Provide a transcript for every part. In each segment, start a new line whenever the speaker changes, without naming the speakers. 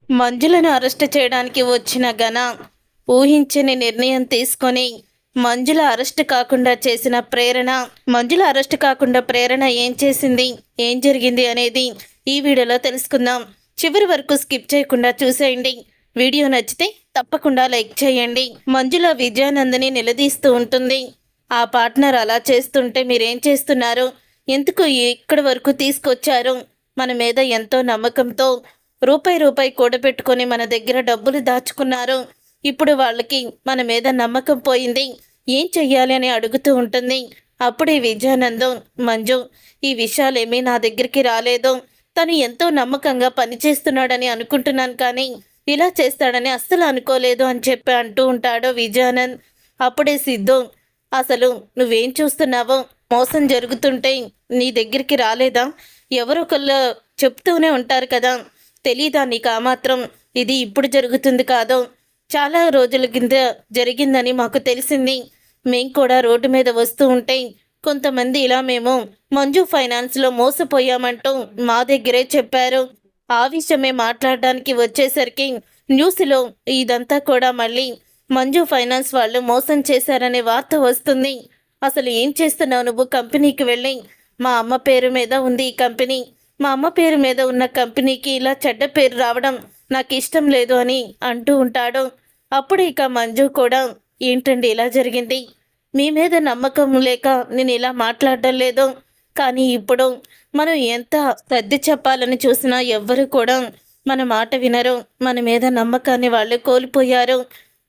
మంజులను arrest చేయడానికి వచ్చిన ఘన ఊహించని నిర్ణయం తీసుకొని మంజుల అరెస్ట్ కాకుండా చేసిన ప్రేరణ, మంజుల అరెస్ట్ కాకుండా ప్రేరణ ఏం చేసింది, ఏం జరిగింది అనేది ఈ వీడియోలో తెలుసుకుందాం. చివరి వరకు స్కిప్ చేయకుండా చూసేయండి. వీడియో నచ్చితే తప్పకుండా లైక్ చేయండి. మంజుల విజయానందని నిలదీస్తూ ఉంటుంది. ఆ పార్ట్నర్ అలా చేస్తుంటే మీరేం చేస్తున్నారు, ఎందుకు ఇక్కడి వరకు తీసుకొచ్చారు, మన మీద ఎంతో నమ్మకంతో రూపాయి రూపాయి కూడబెట్టుకొని మన దగ్గర డబ్బులు దాచుకున్నారు. ఇప్పుడు వాళ్ళకి మన మీద నమ్మకం పోయింది, ఏం చెయ్యాలి అని అడుగుతూ ఉంటుంది. అప్పుడే విజయానందం, మంజు ఈ విషయాలేమీ నా దగ్గరికి రాలేదు, తను ఎంతో నమ్మకంగా పనిచేస్తున్నాడని అనుకుంటున్నాను, కానీ ఇలా చేస్తాడని అస్సలు అనుకోలేదు అని చెప్పి అంటూ ఉంటాడు విజయానంద్. అప్పుడే సిద్ధు, అసలు నువ్వేం చూస్తున్నావో, మోసం జరుగుతుంటే నీ దగ్గరికి రాలేదా, ఎవరొకళ్ళు చెప్తూనే ఉంటారు కదా, తెలీదా నీకు ఆ మాత్రం, ఇది ఇప్పుడు జరుగుతుంది కాదు, చాలా రోజుల కింద జరిగిందని మాకు తెలిసింది. మేం కూడా రోడ్డు మీద వస్తూ ఉంటే కొంతమంది ఇలా మేము మంజు ఫైనాన్స్లో మోసపోయామంటూ మా దగ్గరే చెప్పారు. ఆ విషయమే మాట్లాడడానికి వచ్చేసరికి న్యూస్లో ఇదంతా కూడా మళ్ళీ మంజు ఫైనాన్స్ వాళ్ళు మోసం చేశారనే వార్త వస్తుంది. అసలు ఏం చేస్తున్నావు నువ్వు, కంపెనీకి వెళ్ళి, మా అమ్మ పేరు మీద ఉంది ఈ కంపెనీ, మా అమ్మ పేరు మీద ఉన్న కంపెనీకి ఇలా చెడ్డ పేరు రావడం నాకు ఇష్టం లేదు అని అంటూ ఉంటాడు. అప్పుడు ఇక మంజు కూడా, ఏంటండి ఇలా జరిగింది, మీ మీద నమ్మకం లేక నేను ఇలా మాట్లాడడం లేదు, కానీ ఇప్పుడు మనం ఎంత సర్ది చెప్పాలని చూసినా ఎవ్వరు కూడా మన మాట వినరు, మన మీద నమ్మకాన్ని వాళ్ళు కోల్పోయారు,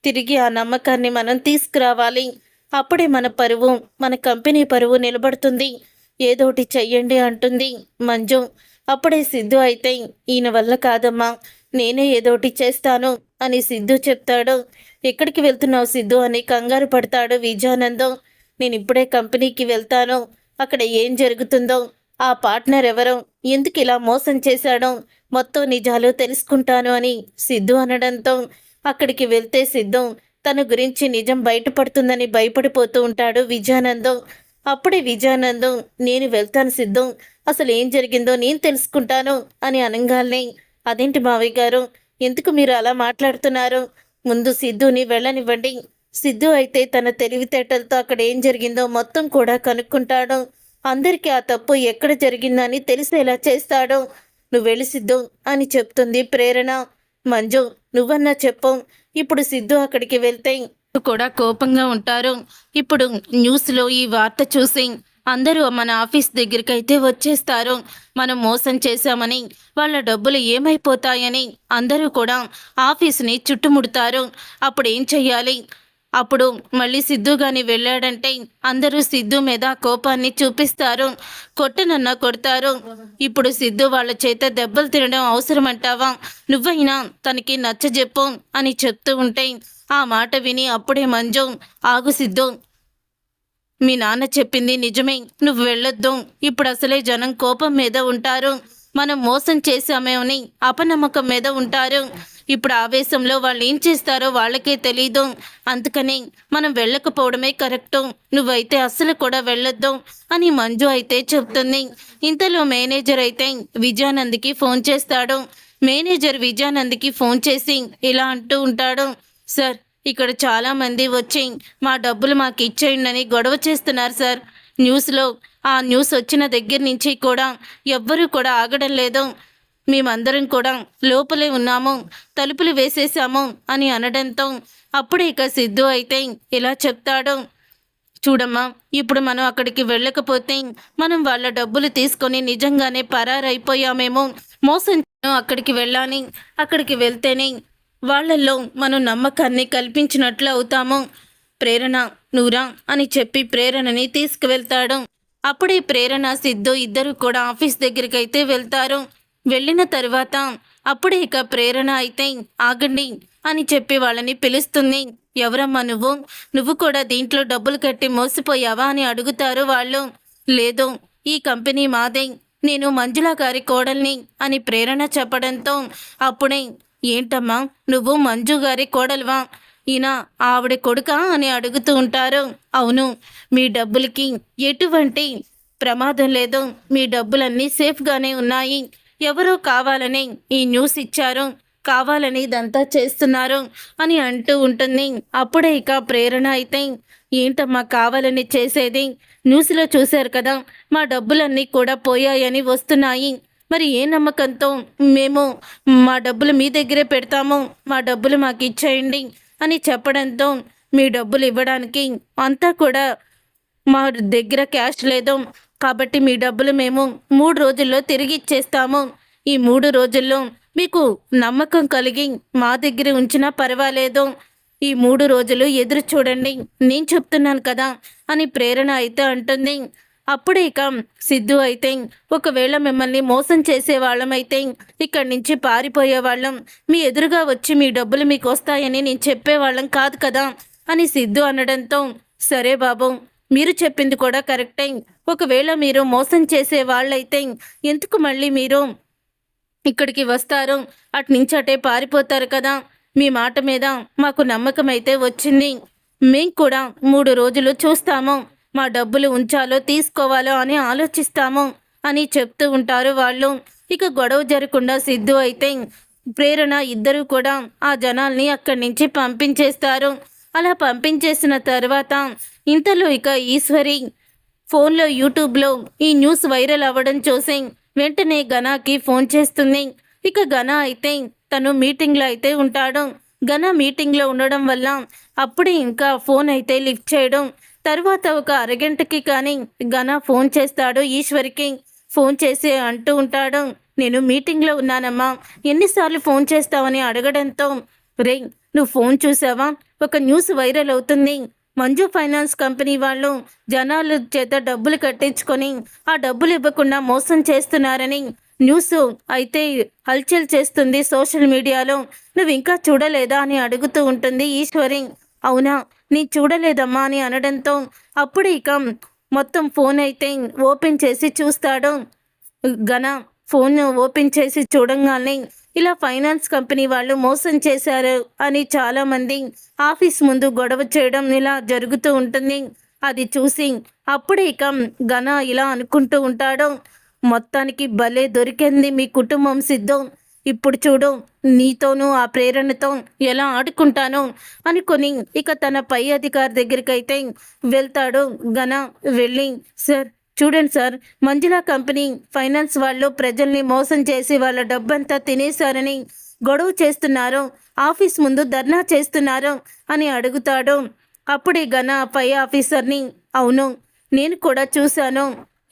తిరిగి ఆ నమ్మకాన్ని మనం తీసుకురావాలి, అప్పుడే మన పరువు, మన కంపెనీ పరువు నిలబడుతుంది, ఏదోటి చెయ్యండి అంటుంది మంజు. అప్పుడే సిద్ధు అయితే, ఈయన వల్ల కాదమ్మా, నేనే ఏదోటి చేస్తాను అని సిద్ధు చెప్తాడు. ఎక్కడికి వెళ్తున్నావు సిద్ధు అని కంగారు పడతాడు విజయానందం. నేను ఇప్పుడే కంపెనీకి వెళ్తాను, అక్కడ ఏం జరుగుతుందో, ఆ పార్ట్నర్ ఎవరో, ఎందుకు ఇలా మోసం చేశాడో మొత్తం నిజాలు తెలుసుకుంటాను అని సిద్ధు అనడంతో అక్కడికి వెళ్తే సిద్ధు తన గురించి నిజం బయటపడుతుందని భయపడిపోతూ ఉంటాడు విజయానందం. అప్పుడే విజయానందం, నేను వెళ్తాను సిద్ధు, అసలు ఏం జరిగిందో నేను తెలుసుకుంటాను అని అనగానే, అదేంటి మావయ్య గారు, ఎందుకు మీరు అలా మాట్లాడుతున్నారు, ముందు సిద్ధుని వెళ్ళనివ్వండి, సిద్ధు అయితే తన తెలివితేటలతో అక్కడ ఏం జరిగిందో మొత్తం కూడా కనుక్కుంటాడు, అందరికీ ఆ తప్పు ఎక్కడ జరిగిందని తెలిసేలా చేస్తాడు, నువ్వు వెళ్ళి సిద్ధు అని చెప్తుంది ప్రేరణ. మంజు, నువ్వన్నా చెప్పు, ఇప్పుడు సిద్ధు అక్కడికి వెళ్తే కూడా కోపంగా ఉంటారు. ఇప్పుడు న్యూస్లో ఈ వార్త చూసి అందరూ మన ఆఫీస్ దగ్గరికి అయితే వచ్చేస్తారు, మనం మోసం చేశామని, వాళ్ళ డబ్బులు ఏమైపోతాయని అందరూ కూడా ఆఫీస్ని చుట్టుముడతారు. అప్పుడు ఏం చెయ్యాలి, అప్పుడు మళ్ళీ సిద్ధు గాని వెళ్ళాడంటే అందరూ సిద్ధు మీద కోపాన్ని చూపిస్తారు, కొట్టనన్నా కొడతారు. ఇప్పుడు సిద్ధు వాళ్ళ చేత దెబ్బలు తినడం అవసరమంటావా, నువ్వైనా తనకి నచ్చజెప్పు అని చెప్తూ ఉంటే ఆ మాట విని అప్పుడే మంజు, ఆగు సిద్ధు, మీ నాన్న చెప్పింది నిజమే, నువ్వు వెళ్ళొద్దు, ఇప్పుడు అసలే జనం కోపం మీద ఉంటారు, మనం మోసం చేశామేమని అపనమ్మకం మీద ఉంటారు, ఇప్పుడు ఆవేశంలో వాళ్ళు ఏం చేస్తారో వాళ్ళకే తెలీదు, అందుకని మనం వెళ్ళకపోవడమే కరెక్టు, నువ్వైతే అస్సలు కూడా వెళ్ళొద్దు అని మంజు అయితే చెప్తుంది. ఇంతలో మేనేజర్ అయితే విజయానంద్కి ఫోన్ చేస్తాడు. మేనేజర్ విజయానంద్కి ఫోన్ చేసి ఇలా అంటూ ఉంటాడు, సార్, ఇక్కడ చాలామంది వచ్చి మా డబ్బులు మాకు ఇచ్చేయండి గొడవ చేస్తున్నారు సార్, న్యూస్లో ఆ న్యూస్ వచ్చిన దగ్గర నుంచి కూడా ఎవ్వరూ కూడా ఆగడం లేదు, మేమందరం కూడా లోపలే ఉన్నాము, తలుపులు వేసేసాము అని అనడంతో అప్పుడే ఇక సిద్ధు అయితే ఇలా చెప్తాడు, చూడమ్మా, ఇప్పుడు మనం అక్కడికి వెళ్ళకపోతే మనం వాళ్ళ డబ్బులు తీసుకొని నిజంగానే పరారైపోయామేమో, మోసం అక్కడికి వెళ్ళాలి, అక్కడికి వెళ్తేనే వాళ్ళల్లో మనం నమ్మకాన్ని కల్పించినట్లు అవుతాము, ప్రేరణ నూరా అని చెప్పి ప్రేరణని తీసుకువెళ్తాడు. అప్పుడే ప్రేరణ సిద్ధు ఇద్దరు కూడా ఆఫీస్ దగ్గరికి అయితే వెళ్తారు. వెళ్ళిన తర్వాత అప్పుడే ఇక ప్రేరణ అయితే ఆగండి అని చెప్పి వాళ్ళని పిలుస్తుంది. ఎవరమ్మా నువ్వు, నువ్వు కూడా దీంట్లో డబ్బులు కట్టి మోసపోయావా అని అడుగుతారు వాళ్ళు. లేదు, ఈ కంపెనీ మాదే, నేను మంజుల గారి కోడల్ని అని ప్రేరణ చెప్పడంతో అప్పుడే, ఏంటమ్మా నువ్వు మంజు గారి కోడలువా, ఈయన ఆవిడ కొడుక అని అడుగుతూ ఉంటారు. అవును, మీ డబ్బులకి ఎటువంటి ప్రమాదం లేదు, మీ డబ్బులన్నీ సేఫ్గానే ఉన్నాయి, ఎవరో కావాలని ఈ న్యూస్ ఇచ్చారు, కావాలని ఇదంతా చేస్తున్నారు అని అంటూ ఉంటుంది. అప్పుడే ఇక ప్రేరణ అయితే, ఏంటమ్మా కావాలని చేసేది? న్యూస్లో చూశారు కదా, మా డబ్బులన్నీ కూడా పోయాయని వస్తున్నాయి. మరి ఏ నమ్మకంతో మేము మా డబ్బులు మీ దగ్గరే పెడతాము, మా డబ్బులు మాకు ఇచ్చేయండి అని చెప్పడంతో, మీ డబ్బులు ఇవ్వడానికి అంతా కూడా మా దగ్గర క్యాష్ లేదు, కాబట్టి మీ డబ్బులు మేము 3 రోజుల్లో తిరిగి ఇచ్చేస్తాము. ఈ 3 రోజుల్లో మీకు నమ్మకం కలిగి మా దగ్గర ఉంచినా పర్వాలేదు. ఈ 3 రోజులు ఎదురు చూడండి, నేను చెప్తున్నాను కదా అని ప్రేరణ అయితే అంటుంది. అప్పుడే ఇక సిద్ధు అయితే, ఒకవేళ మిమ్మల్ని మోసం చేసే వాళ్ళమైతే ఇక్కడి నుంచి పారిపోయే వాళ్ళం, మీ ఎదురుగా వచ్చి మీ డబ్బులు మీకు వస్తాయని నేను చెప్పేవాళ్ళం కాదు కదా అని సిద్ధు అనడంతో, సరే బాబు, మీరు చెప్పింది కూడా కరెక్టే. ఒకవేళ మీరు మోసం చేసే వాళ్ళైతే ఎందుకు మళ్ళీ మీరు ఇక్కడికి వస్తారు, అట్నుంచి అటే పారిపోతారు కదా. మీ మాట మీద మాకు నమ్మకం అయితే వచ్చింది. మేం కూడా 3 రోజులు చూస్తాము, మా డబ్బులు ఉంచాలో తీసుకోవాలో అని ఆలోచిస్తాము అని చెప్తూ ఉంటారు వాళ్ళు. ఇక గొడవ జరగకుండా సిద్ధు అయితే ప్రేరణ ఇద్దరు కూడా ఆ జనాల్ని అక్కడి నుంచి పంపించేస్తారు. అలా పంపించేసిన తర్వాత ఇంతలో ఇక ఈశ్వరి ఫోన్లో యూట్యూబ్లో ఈ న్యూస్ వైరల్ అవ్వడం చూసి వెంటనే గనాకి ఫోన్ చేస్తుంది. ఇక గన అయితే తను మీటింగ్లో అయితే ఉంటాడు. గన మీటింగ్లో ఉండడం వల్ల అప్పుడే ఇంకా ఫోన్ అయితే లిఫ్ట్ చేయడం. తర్వాత ఒక అరగంటకి కానీ గన ఫోన్ చేస్తాడు ఈశ్వరికి. ఫోన్ చేసి అంటూ ఉంటాడు, నేను మీటింగ్లో ఉన్నానమ్మా, ఎన్నిసార్లు ఫోన్ చేస్తావని అడగడంతో, రే నువ్వు ఫోన్ చూసావా, ఒక న్యూస్ వైరల్ అవుతుంది, మంజు ఫైనాన్స్ కంపెనీ వాళ్ళు జనాల చేత డబ్బులు కట్టించుకొని ఆ డబ్బులు ఇవ్వకుండా మోసం చేస్తున్నారని న్యూస్ అయితే హల్చల్ చేస్తుంది సోషల్ మీడియాలో, నువ్వు ఇంకా చూడలేదా అని అడుగుతూ ఉంటుంది ఈశ్వరి. అవునా, నీ చూడలేదమ్మా అని అనడంతో అప్పుడు ఇక మొత్తం ఫోన్ అయితే ఓపెన్ చేసి చూస్తాడు గన. ఫోన్ ఓపెన్ చేసి చూడంగానే ఇలా ఫైనాన్స్ కంపెనీ వాళ్ళు మోసం చేశారు అని చాలామంది ఆఫీస్ ముందు గొడవ చేయడం ఇలా జరుగుతూ ఉంటుంది. అది చూసి అప్పుడే ఇక గన ఇలా అనుకుంటూ ఉంటాడు, మొత్తానికి భలే దొరికింది మీ కుటుంబం సిద్ధం, ఇప్పుడు చూడు నీతోనూ ఆ ప్రేరణతో ఎలా ఆడుకుంటాను అనుకొని ఇక తన పై అధికారి దగ్గరికి అయితే వెళ్తాడు గన. వెళ్ళి, సార్ చూడండి సార్, మంజులా కంపెనీ ఫైనాన్స్ వాళ్ళు ప్రజల్ని మోసం చేసి వాళ్ళ డబ్బంతా తినేశారని గొడవ చేస్తున్నారు, ఆఫీస్ ముందు ధర్నా చేస్తున్నారు అని అడుగుతాడు. అప్పుడే గన పై ఆఫీసర్ని, అవును నేను కూడా చూశాను,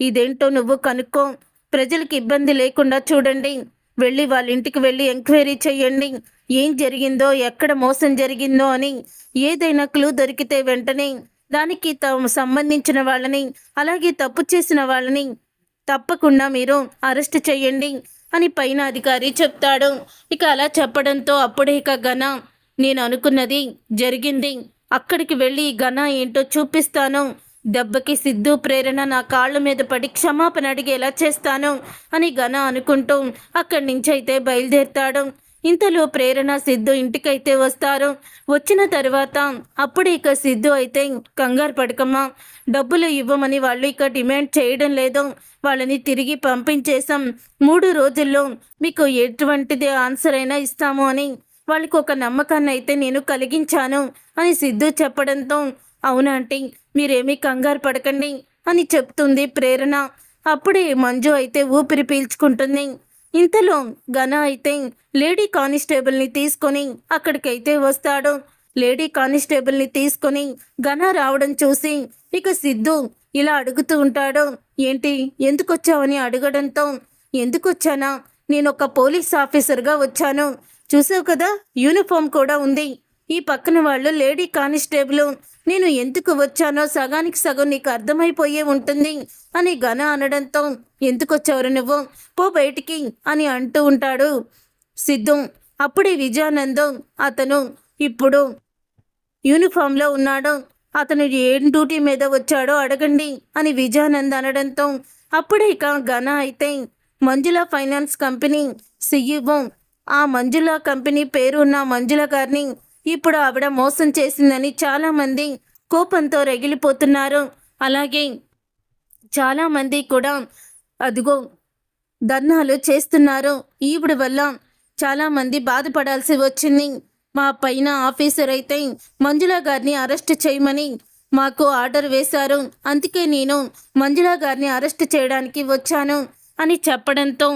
ఇదేంటో నువ్వు కనుక్కో, ప్రజలకు ఇబ్బంది లేకుండా చూడండి, వెళ్ళి వాళ్ళ ఇంటికి వెళ్ళి ఎంక్వైరీ చేయండి, ఏం జరిగిందో ఎక్కడ మోసం జరిగిందో అని, ఏదైనా క్లూ దొరికితే వెంటనే దానికి సంబంధించిన వాళ్ళని అలాగే తప్పు చేసిన వాళ్ళని తప్పకుండా మీరు అరెస్ట్ చేయండి అని పైన అధికారి చెప్తాడు. ఇక అలా చెప్పడంతో అప్పుడే ఇక గన, నేను అనుకున్నది జరిగింది, అక్కడికి వెళ్ళి గన ఏంటో చూపిస్తాను, దెబ్బకి సిద్ధు ప్రేరణ నా కాళ్ళ మీద పడి క్షమాపణ అడిగేలా చేస్తాను అని గన అనుకుంటూ అక్కడి నుంచి అయితే బయలుదేరుతాడు. ఇంతలో ప్రేరణ సిద్ధు ఇంటికైతే వస్తారు. వచ్చిన తర్వాత అప్పుడే ఇక సిద్ధు అయితే, కంగారు పడకమ్మా, డబ్బులు ఇవ్వమని వాళ్ళు ఇక డిమాండ్ చేయడం లేదు, వాళ్ళని తిరిగి పంపించేశాం, 3 రోజుల్లో మీకు ఎటువంటిది ఆన్సర్ అయినా ఇస్తాము అని వాళ్ళకి ఒక నమ్మకాన్ని అయితే నేను కలిగించాను అని సిద్ధు చెప్పడంతో, అవునాంటీ మీరేమీ కంగారు పడకండి అని చెప్తుంది ప్రేరణ. అప్పుడే మంజు అయితే ఊపిరి పీల్చుకుంటుంది. ఇంతలో గన అయితే లేడీ కానిస్టేబుల్ని తీసుకొని అక్కడికైతే వస్తాడు. లేడీ కానిస్టేబుల్ని తీసుకొని గన రావడం చూసి ఇక సిద్ధు ఇలా అడుగుతూ ఉంటాడు, ఏంటి ఎందుకు వచ్చావని అడగడంతో, ఎందుకు వచ్చానా, నేను ఒక పోలీస్ ఆఫీసర్గా వచ్చాను, చూసావు కదా యూనిఫామ్ కూడా ఉంది, ఈ పక్కన వాళ్ళు లేడీ కానిస్టేబుల్, నేను ఎందుకు వచ్చానో సగానికి సగం నీకు అర్థమైపోయే ఉంటుంది అని గన అనడంతో, ఎందుకు వచ్చావు నువ్వు, పో బయటికి అని అంటూ ఉంటాడు సిద్ధు. అప్పుడే విజయానందం, అతను ఇప్పుడు యూనిఫామ్లో ఉన్నాడు, అతను ఏం డ్యూటీ మీద వచ్చాడో అడగండి అని విజయానంద్ అనడంతో అప్పుడే ఇక గన అయితే మంజులా ఫైనాన్స్ కంపెనీ CEO, ఆ మంజులా కంపెనీ పేరు ఉన్న మంజుల గారిని ఇప్పుడు ఆవిడ మోసం చేసిందని చాలామంది కోపంతో రగిలిపోతున్నారు. అలాగే చాలామంది కూడా అదిగో ధర్నాలు చేస్తున్నారు, ఈవిడ వల్ల చాలామంది బాధపడాల్సి వచ్చింది. మా పైన ఆఫీసర్ అయితే మంజుల గారిని అరెస్ట్ చేయమని మాకు ఆర్డర్ వేశారు. అందుకే నేను మంజుల గారిని అరెస్ట్ చేయడానికి వచ్చాను అని చెప్పడంతో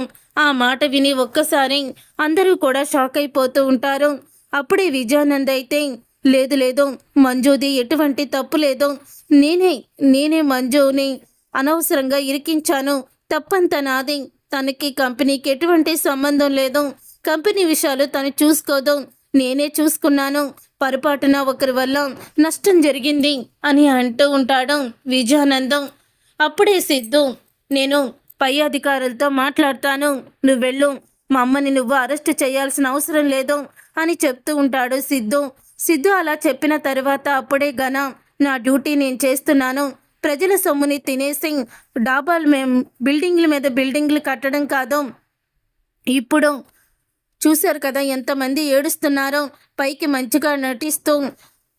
ఆ మాట విని ఒక్కసారి అందరూ కూడా షాక్ అయిపోతూ ఉంటారు. అప్పుడే విజయానంద్ అయితే లేదు లేదు, మంజుది ఎటువంటి తప్పు లేదు, నేనే మంజుని అనవసరంగా ఇరికించాను, తప్పంతా నాది, తనకి కంపెనీకి ఎటువంటి సంబంధం లేదు, కంపెనీ విషయాలు తను చూసుకోదు, నేనే చూసుకున్నాను, పొరపాటున ఒకరి వల్ల నష్టం జరిగింది అని అంటూ ఉంటాడు విజయానందం. అప్పుడే సిద్ధు, నేను పై అధికారులతో మాట్లాడతాను, నువ్వు వెళ్ళు, మా అమ్మని నువ్వు అరెస్ట్ చేయాల్సిన అవసరం లేదు అని చెప్తూ ఉంటాడు సిద్ధు అలా చెప్పిన తర్వాత అప్పుడే ఘన, నా డ్యూటీ నేను చేస్తున్నాను, ప్రజల సొమ్ముని తినేసి డాబాలు బిల్డింగ్ల మీద బిల్డింగ్లు కట్టడం కాదు, ఇప్పుడు చూశారు కదా ఎంతమంది ఏడుస్తున్నారో, పైకి మంచిగా నటిస్తూ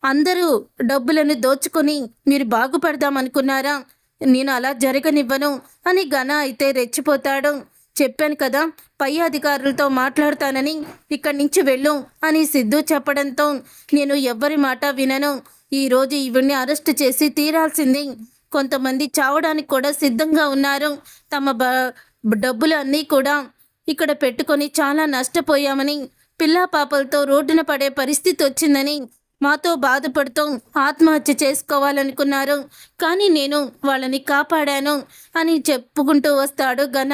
అందరూ డబ్బులను దోచుకొని మీరు బాగుపడదామనుకున్నారా, నేను అలా జరగనివ్వను అని ఘన అయితే రెచ్చిపోతాడు. చెప్పాను కదా పై అధికారులతో మాట్లాడతానని, ఇక్కడి నుంచి వెళ్ళు అని సిద్ధు చెప్పడంతో నేను ఎవ్వరి మాట వినను, ఈరోజు ఈవిడ్ని అరెస్ట్ చేసి తీరాల్సింది, కొంతమంది చావడానికి కూడా సిద్ధంగా ఉన్నారు, తమ డబ్బులు అన్నీ కూడా ఇక్కడ పెట్టుకొని చాలా నష్టపోయామని, పిల్లా పాపలతో రోడ్డున పడే పరిస్థితి వచ్చిందని మాతో బాధపడుతూ ఆత్మహత్య చేసుకోవాలనుకున్నారు, కానీ నేను వాళ్ళని కాపాడాను అని చెప్పుకుంటూ వస్తాడు ఘన.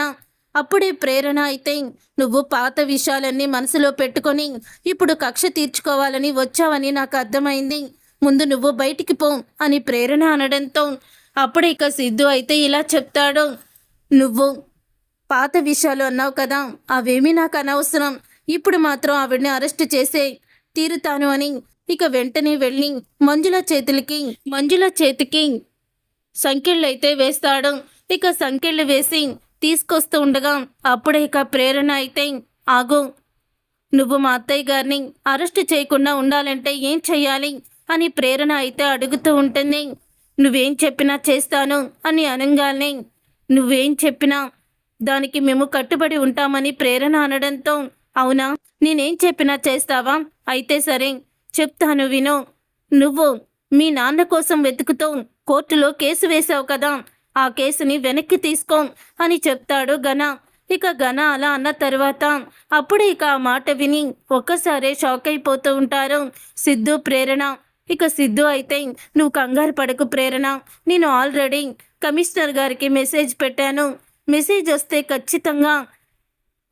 అప్పుడే ప్రేరణ అయితే, నువ్వు పాత విషయాలన్నీ మనసులో పెట్టుకొని ఇప్పుడు కక్ష తీర్చుకోవాలని వచ్చావని నాకు అర్థమైంది, ముందు నువ్వు బయటికి పో అని ప్రేరణ అనడంతో అప్పుడే ఇక సిద్ధు అయితే ఇలా చెప్తాడు, నువ్వు పాత విషయాలు అన్నావు కదా, అవేమీ నాకు అనవసరం, ఇప్పుడు మాత్రం ఆవిడ్ని అరెస్ట్ చేసే తీరుతాను అని ఇక వెంటనే వెళ్ళి మంజుల చేతికి సంకెళ్ళైతే వేస్తాడు. ఇక సంకెళ్ళు వేసి తీసుకొస్తూ ఉండగా అప్పుడే ఇక ప్రేరణ అయితే, ఆగు, నువ్వు మా అత్తయ్య గారిని అరెస్ట్ చేయకుండా ఉండాలంటే ఏం చెయ్యాలి అని ప్రేరణ అయితే అడుగుతూ ఉంటుంది. నువ్వేం చెప్పినా చేస్తాను అని అనగానే, నువ్వేం చెప్పినా దానికి మేము కట్టుబడి ఉంటామని ప్రేరణ అనడంతో, అవునా, నేనేం చెప్పినా చేస్తావా, అయితే సరే చెప్తాను విను, నువ్వు మీ నాన్న కోసం వెతుకుతూ కోర్టులో కేసు వేశావు కదా, ఆ కేసుని వెనక్కి తీసుకో అని చెప్తాడు ఘన. ఇక ఘన అలా అన్న తర్వాత అప్పుడే ఇక ఆ మాట విని ఒక్కసారే షాక్ అయిపోతూ ఉంటారు సిద్ధు ప్రేరణ. ఇక సిద్ధు అయితే, నువ్వు కంగారు పడకు ప్రేరణ, నేను ఆల్రెడీ కమిషనర్ గారికి మెసేజ్ పెట్టాను, మెసేజ్ వస్తే ఖచ్చితంగా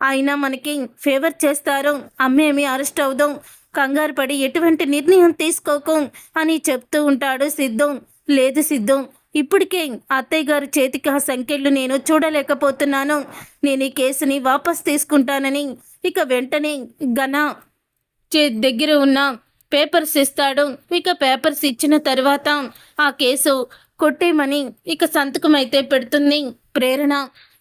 ఆయన మనకి ఫేవర్ చేస్తారు, అమ్మేమి అరెస్ట్ అవుదాం, కంగారు పడి ఎటువంటి నిర్ణయం తీసుకోకు అని చెప్తూ ఉంటాడు సిద్ధు. లేదు సిద్ధు, ఇప్పటికే అత్తయ్య గారి చేతికి ఆ సంఖ్యలు నేను చూడలేకపోతున్నాను, నేను ఈ కేసుని వాపస్ తీసుకుంటానని ఇక వెంటనే ఘన దగ్గర ఉన్న పేపర్స్ ఇస్తాడు. ఇక పేపర్స్ ఇచ్చిన తర్వాత ఆ కేసు కొట్టేమని ఇక సంతకం అయితే పెడుతుంది ప్రేరణ.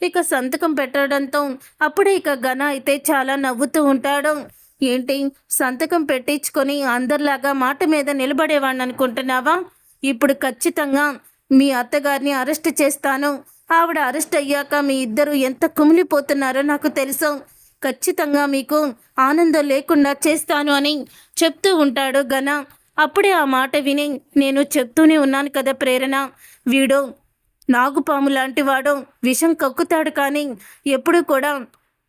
ఇక సంతకం పెట్టడంతో అప్పుడే ఇక ఘన అయితే చాలా నవ్వుతూ ఉంటాడు. ఏంటి, సంతకం పెట్టించుకొని అందరిలాగా మాట మీద నిలబడేవాడిని అనుకుంటున్నావా, ఇప్పుడు ఖచ్చితంగా మీ అత్తగారిని అరెస్ట్ చేస్తాను, ఆవిడ అరెస్ట్ అయ్యాక మీ ఇద్దరు ఎంత కుమిలిపోతున్నారో నాకు తెలుసు, ఖచ్చితంగా మీకు ఆనందం లేకుండా చేస్తాను అని చెప్తూ ఉంటాడు ఘన. అప్పుడే ఆ మాట విని, నేను చెప్తూనే ఉన్నాను కదా ప్రేరణ, వీడు నాగుపాము లాంటి వాడు, విషం కక్కుతాడు కానీ ఎప్పుడు కూడా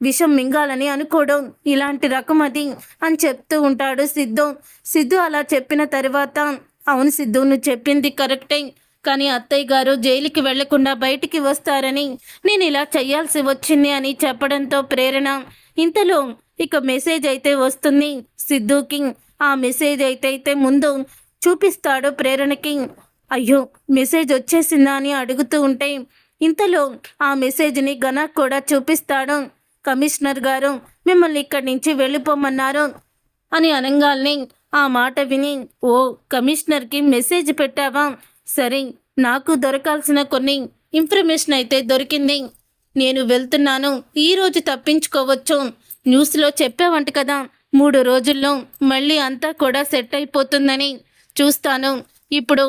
విషం మింగాలని అనుకోవడం ఇలాంటి రకం అది అని చెప్తూ ఉంటాడు సిద్ధు అలా చెప్పిన తర్వాత, అవును సిద్ధు, నువ్వు చెప్పింది కరెక్టే, కానీ అత్తయ్య గారు జైలుకి వెళ్లకుండా బయటికి వస్తారని నేను ఇలా చేయాల్సి వచ్చింది అని చెప్పడంతో ప్రేరణ ఇంతలో ఇక మెసేజ్ అయితే వస్తుంది సిద్ధుకి. ఆ మెసేజ్ అయితే ముందు చూపిస్తాడు ప్రేరణకి. అయ్యో, మెసేజ్ వచ్చేసిందా అని అడుగుతూ ఉంటే ఇంతలో ఆ మెసేజ్ని ఘన కూడా చూపిస్తాడు. కమిషనర్ గారు మిమ్మల్ని ఇక్కడి నుంచి వెళ్ళిపోమన్నారు అని అనగానే ఆ మాట విని, ఓ కమిషనర్కి మెసేజ్ పెట్టావా, సరే నాకు దొరకాల్సిన కొన్ని ఇన్ఫర్మేషన్ అయితే దొరికింది, నేను వెళ్తున్నాను, ఈరోజు తప్పించుకోవచ్చు, న్యూస్లో చెప్పావంట కదా 3 రోజుల్లో మళ్ళీ అంతా కూడా సెట్ అయిపోతుందని, చూస్తాను, ఇప్పుడు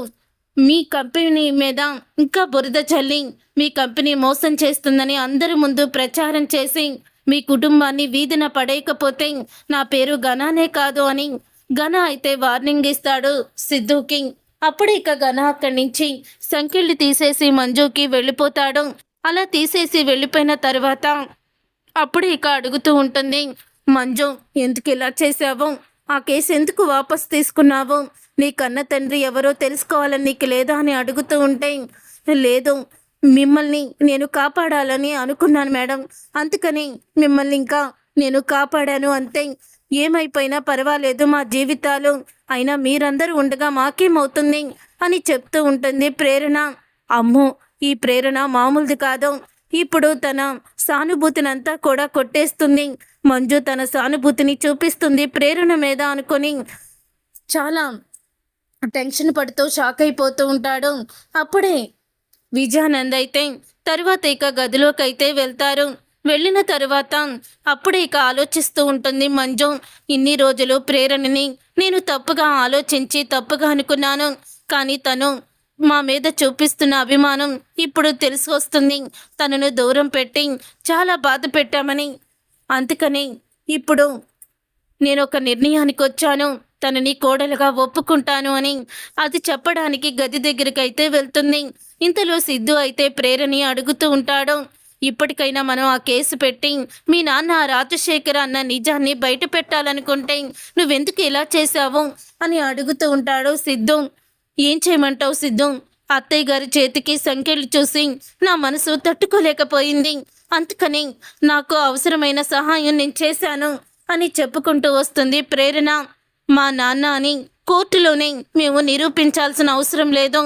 మీ కంపెనీ మీద ఇంకా బురద చల్లి మీ కంపెనీ మోసం చేస్తుందని అందరి ముందు ప్రచారం చేసి మీ కుటుంబాన్ని వీధిన పడేయకపోతే నా పేరు ఘనానే కాదు అని ఘన అయితే వార్నింగ్ ఇస్తాడు సిద్ధుకి. అప్పుడు ఇక ఘన అక్కడి నుంచి సంకెళ్ళు తీసేసి మంజుకి వెళ్ళిపోతాడు. అలా తీసేసి వెళ్ళిపోయిన తర్వాత అప్పుడు ఇక అడుగుతూ ఉంటుంది, మంజు ఎందుకు ఇలా చేసావు? ఆ కేసు ఎందుకు వాపస్ తీసుకున్నావు? నీ కన్న తండ్రి ఎవరో తెలుసుకోవాలని నీకు లేదా అని అడుగుతూ ఉంటే, లేదు మిమ్మల్ని నేను కాపాడాలని అనుకున్నాను మేడం, అందుకని మిమ్మల్ని ఇంకా నేను కాపాడాను అంతే. ఏమైపోయినా పర్వాలేదు మా జీవితాలు, అయినా మీరందరూ ఉండగా మాకేమవుతుంది అని చెప్తూ ఉంటుంది ప్రేరణ. అమ్మో ఈ ప్రేరణ మామూలుది కాదు. ఇప్పుడు తన సానుభూతినంతా కూడా కొట్టేస్తుంది. మంజు తన సానుభూతిని చూపిస్తుంది ప్రేరణ మీద అనుకొని చాలా టెన్షన్ పడుతూ షాక్ అయిపోతూ ఉంటాడు. అప్పుడే విజయానంద్ అయితే తరువాత ఇక గదిలోకి అయితే వెళ్తారు. వెళ్ళిన తరువాత అప్పుడే ఇక ఆలోచిస్తూ ఉంటుంది మంజు. ఇన్ని రోజులు ప్రేరణని నేను తప్పుగా ఆలోచించి తప్పుగా అనుకున్నాను, కానీ తను మా మీద చూపిస్తున్న అభిమానం ఇప్పుడు తెలిసి వస్తుంది. తనను దూరం పెట్టి చాలా బాధ పెట్టామని, అందుకని ఇప్పుడు నేను ఒక నిర్ణయానికి వచ్చాను, తనని కోడలుగా ఒప్పుకుంటాను అని. అది చెప్పడానికి గది దగ్గరికి అయితే వెళ్తుంది. ఇంతలో సిద్ధు అయితే ప్రేరణని అడుగుతూ ఉంటాడు, ఇప్పటికైనా మనం ఆ కేసు పెట్టి మీ నాన్న రాజశేఖర్ అన్న నిజాన్ని బయట పెట్టాలనుకుంటే నువ్వెందుకు ఇలా చేశావు అని అడుగుతూ ఉంటాడు సిద్ధు. ఏం చేయమంటావు సిద్ధు? అత్తయ్య గారి చేతికి సంఖ్యలు చూసి నా మనసు తట్టుకోలేకపోయింది, అందుకని నాకు అవసరమైన సహాయం నేను చేశాను అని చెప్పుకుంటూ వస్తుంది ప్రేరణ. మా నాన్న అని కోర్టులోనే మేము నిరూపించాల్సిన అవసరం లేదు.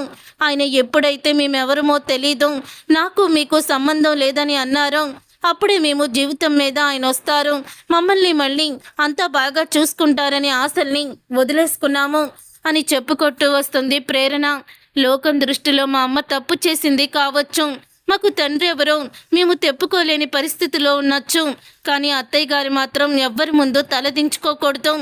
ఆయన ఎప్పుడైతే మేమెవరమో తెలీదు, నాకు మీకు సంబంధం లేదని అన్నారో అప్పుడే మేము జీవితం మీద ఆయన వస్తారు, మమ్మల్ని మళ్ళీ అంతా బాగా చూసుకుంటారని ఆశల్ని వదిలేసుకున్నాము అని చెప్పుకొట్టు వస్తుంది ప్రేరణ. లోకం దృష్టిలో మా అమ్మ తప్పు చేసింది కావచ్చు, మాకు తండ్రి ఎవరో మేము తెప్పుకోలేని పరిస్థితిలో ఉండొచ్చు, కానీ అత్తయ్య గారు మాత్రం ఎవ్వరి ముందు తలదించుకోకూడదు,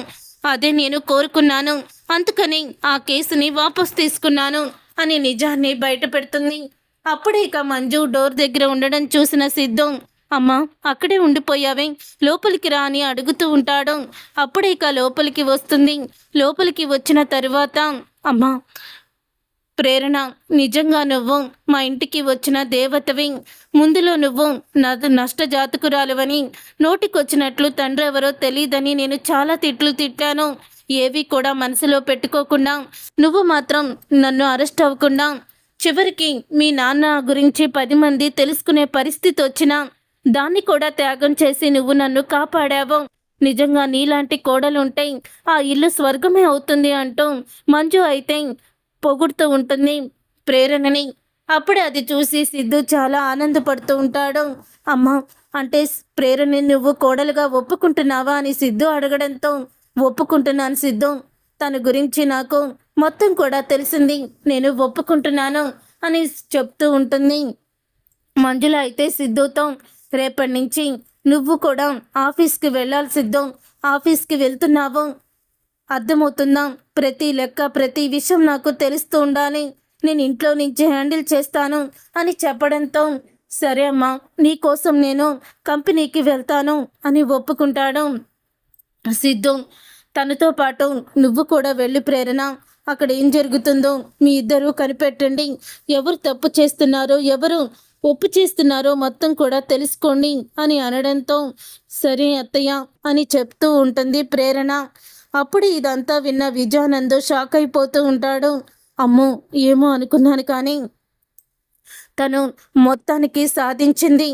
అదే నేను కోరుకున్నాను, అందుకని ఆ కేసుని వాపస్ తీసుకున్నాను అని నిజాన్ని బయట పెడుతుంది. అప్పుడే ఇక మంజు డోర్ దగ్గర ఉండడం చూసిన సిద్ధు, అమ్మా అక్కడే ఉండిపోయావే, లోపలికి రా అని అడుగుతూ ఉంటాడు. అప్పుడే ఇక లోపలికి వస్తుంది. లోపలికి వచ్చిన తరువాత, అమ్మా ప్రేరణ నిజంగా నువ్వు మా ఇంటికి వచ్చిన దేవతవి, ముందులో నువ్వు నష్టజాతకురాలువని, నోటికొచ్చినట్లు తండ్రి ఎవరో తెలియదని నేను చాలా తిట్లు తిట్టాను, ఏవి కూడా మనసులో పెట్టుకోకుండా నువ్వు మాత్రం నన్ను అరెస్ట్ అవ్వకుండా చివరికి మీ నాన్న గురించి 10 మంది తెలుసుకునే పరిస్థితి వచ్చినా దాన్ని కూడా త్యాగం చేసి నువ్వు నన్ను కాపాడావు, నిజంగా నీలాంటి కోడలుంటే ఆ ఇల్లు స్వర్గమే అవుతుంది అంటూ మంజు అయితే పొగుడుతూ ఉంటుంది ప్రేరణని. అప్పుడే అది చూసి సిద్ధు చాలా ఆనందపడుతూ ఉంటాడు. అమ్మా అంటే ప్రేరణని నువ్వు కోడలుగా ఒప్పుకుంటున్నావా అని సిద్ధు అడగడంతో, ఒప్పుకుంటున్నాను సిద్ధు, తన గురించి నాకు మొత్తం కూడా తెలిసింది, నేను ఒప్పుకుంటున్నాను అని చెప్తూ ఉంటుంది. మంజుల అయితే సిద్ధుతో, రేపటి నుంచి నువ్వు కూడా ఆఫీస్కి వెళ్ళాలి సిద్ధు, ఆఫీస్కి వెళ్తున్నావు అర్థమవుతుందా? ప్రతి లెక్క ప్రతి విషయం నాకు తెలుస్తూ ఉండాలి, నేను ఇంట్లో నుంచి హ్యాండిల్ చేస్తాను అని చెప్పడంతో, సరే అమ్మా నీకోసం నేను కంపెనీకి వెళ్తాను అని ఒప్పుకుంటాడు సిద్ధు. తనతో పాటు నువ్వు కూడా వెళ్ళి ప్రేరణ, అక్కడ ఏం జరుగుతుందో మీ ఇద్దరూ కనిపెట్టండి, ఎవరు తప్పు చేస్తున్నారో ఎవరు ఒప్పు చేస్తున్నారో మొత్తం కూడా తెలుసుకోండి అని అనడంతో, సరే అత్తయ్య అని చెప్తూ ఉంటుంది ప్రేరణ. అప్పుడు ఇదంతా విన్న విజయానంద్ షాక్ అయిపోతూ ఉంటాడు. అమ్మో ఏమో అనుకున్నాను, కానీ తను మొత్తానికి సాధించింది,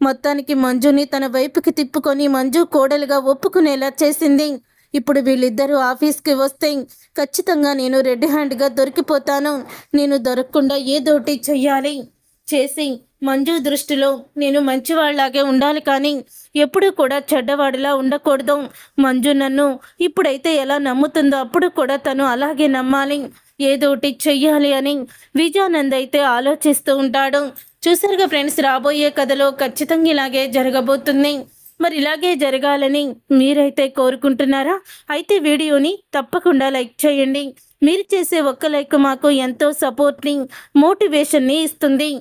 మొత్తానికి మంజుని తన వైపుకి తిప్పుకొని మంజు కోడలుగా ఒప్పుకునేలా చేసింది. ఇప్పుడు వీళ్ళిద్దరూ ఆఫీస్కి వస్తే ఖచ్చితంగా నేను రెడ్ హ్యాండ్గా దొరికిపోతాను, నేను దొరకకుండా ఏదోటి చెయ్యాలి, చేసి మంజు దృష్టిలో నేను మంచివాళ్లాగే ఉండాలి, కానీ ఎప్పుడూ కూడా చెడ్డవాడిలా ఉండకూడదు. మంజు నన్ను ఇప్పుడైతే ఎలా నమ్ముతుందో అప్పుడు కూడా తను అలాగే నమ్మాలి, ఏదోటి చెయ్యాలి అని విజయానంద్ అయితే ఆలోచిస్తూ ఉంటాడు. చూసారుగా ఫ్రెండ్స్, రాబోయే కథలో ఖచ్చితంగా ఇలాగే జరగబోతుంది. మరి ఇలాగే జరగాలని మీరైతే కోరుకుంటున్నారా? అయితే వీడియోని తప్పకుండా లైక్ చేయండి. మీరు చేసే ఒక్క లైక్ మాకు ఎంతో సపోర్ట్ని, మోటివేషన్ని ఇస్తుంది.